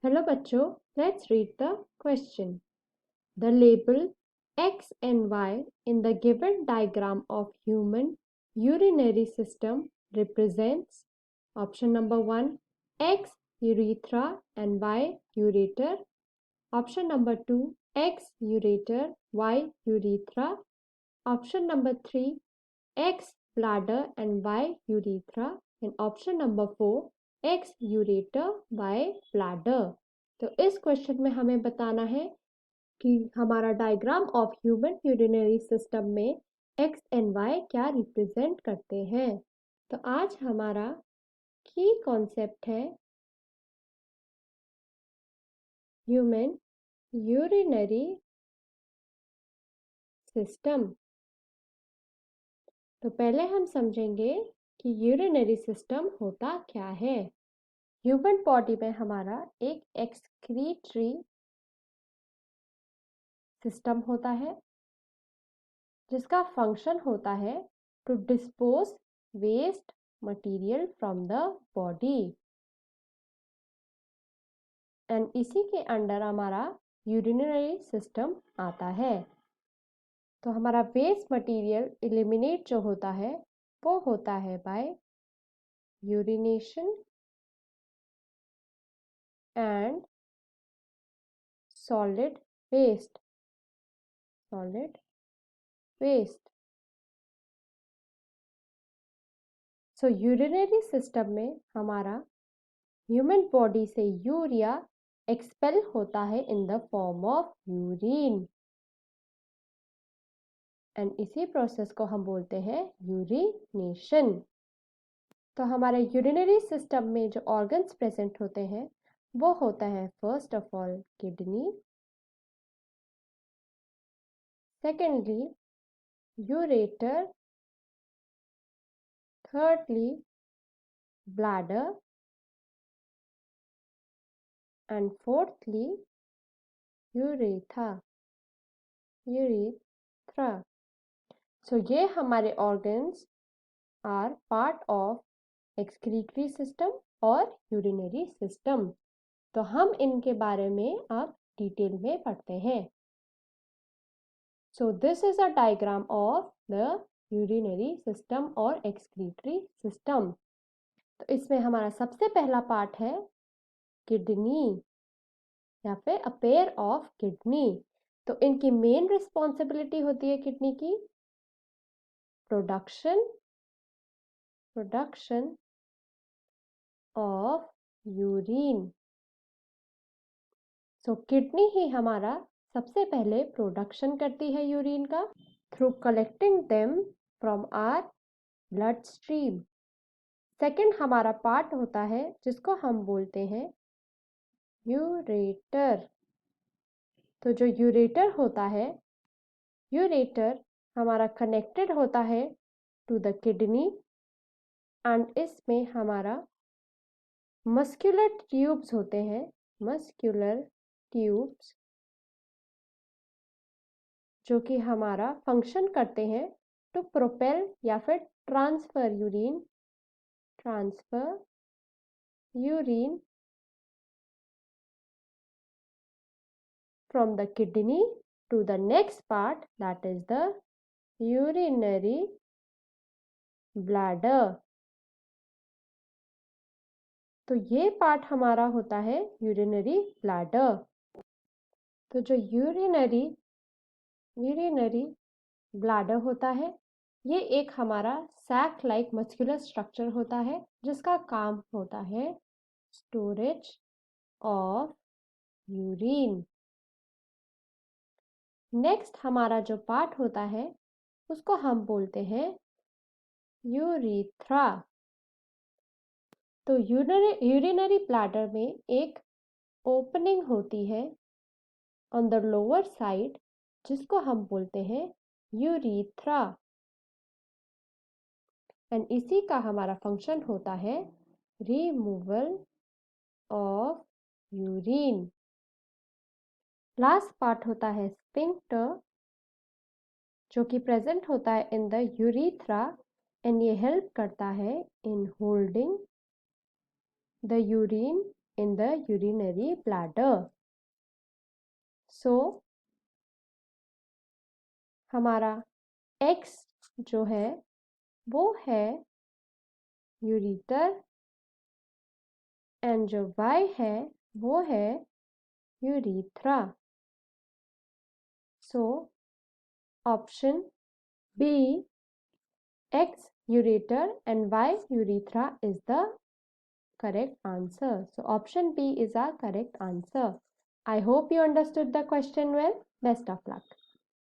Hello बच्चों, let's read the question. The label X and Y in the given diagram of human urinary system represents option number 1 X urethra and Y ureter, option number 2 X ureter, Y urethra, option number 3 X bladder and Y urethra, and option number 4 X ureter, Y bladder. तो इस question में हमें बताना है कि हमारा diagram of human urinary system में x and Y क्या रिप्रेजेंट करते हैं। तो आज हमारा की कॉन्सेप्ट है ह्यूमन यूरिनरी सिस्टम। तो पहले हम समझेंगे कि यूरिनरी सिस्टम होता क्या है। ह्यूमन बॉडी में हमारा एक एक्सक्रीटरी सिस्टम होता है जिसका फंक्शन होता है to dispose waste material from the body, and इसी के अंडर हमारा यूरिनरी सिस्टम आता है। तो हमारा वेस्ट मटेरियल एलिमिनेट जो होता है वो होता है by urination and solid waste. So urinary system में हमारा ह्यूमन बॉडी से यूरिया एक्सपेल होता है in the form of urine, and इसी प्रोसेस को हम बोलते हैं यूरिनेशन। तो हमारे यूरिनरी सिस्टम में जो ऑर्गन्स प्रेजेंट होते हैं वो होता है first of all kidney, secondly ureter, thirdly bladder, and fourthly urethra। So ये हमारे organs are part of excretory system और urinary system। तो हम इनके बारे में अब डिटेल में पढ़ते हैं। So this is a diagram of the urinary system और excretory system। तो इसमें हमारा सबसे पहला पार्ट है किडनी या फिर अ पेयर ऑफ किडनी। तो इनकी मेन रिस्पॉन्सिबिलिटी होती है किडनी की production of urine. So kidney ही हमारा सबसे पहले प्रोडक्शन करती है यूरिन का through collecting them from our blood stream. Second हमारा पार्ट होता है जिसको हम बोलते हैं यूरेटर। तो जो यूरेटर होता है, यूरेटर हमारा कनेक्टेड होता है टू द किडनी, एंड इसमें हमारा मस्कुलर ट्यूब्स होते हैं, मस्कुलर ट्यूब्स जो कि हमारा फंक्शन करते हैं टू प्रोपेल या फिर transfer urine from the kidney to the next part, that is the urinary bladder। तो ये पार्ट हमारा होता है यूरिनरी ब्लैडर। तो जो यूरिनरी ब्लैडर होता है ये एक हमारा सैक लाइक मस्कुलर स्ट्रक्चर होता है जिसका काम होता है स्टोरेज ऑफ यूरिन। नेक्स्ट हमारा जो पार्ट होता है उसको हम बोलते हैं यूरीथ्रा। तो यूरिनरी ब्लैडर में एक ओपनिंग होती है ऑन द लोअर साइड जिसको हम बोलते हैं यूरीथ्रा, एंड इसी का हमारा फंक्शन होता है removal of urine. Last part होता है स्फिंक्टर जो कि प्रेजेंट होता है इन द यूरीथ्रा, एंड ये हेल्प करता है in holding the urine in the urinary bladder. So हमारा X जो है वो है यूरिटर एंड जो Y है वो है urethra. So option B, X ureter and Y urethra is the correct answer. So option B is our correct answer. I hope you understood the question well. Best of luck.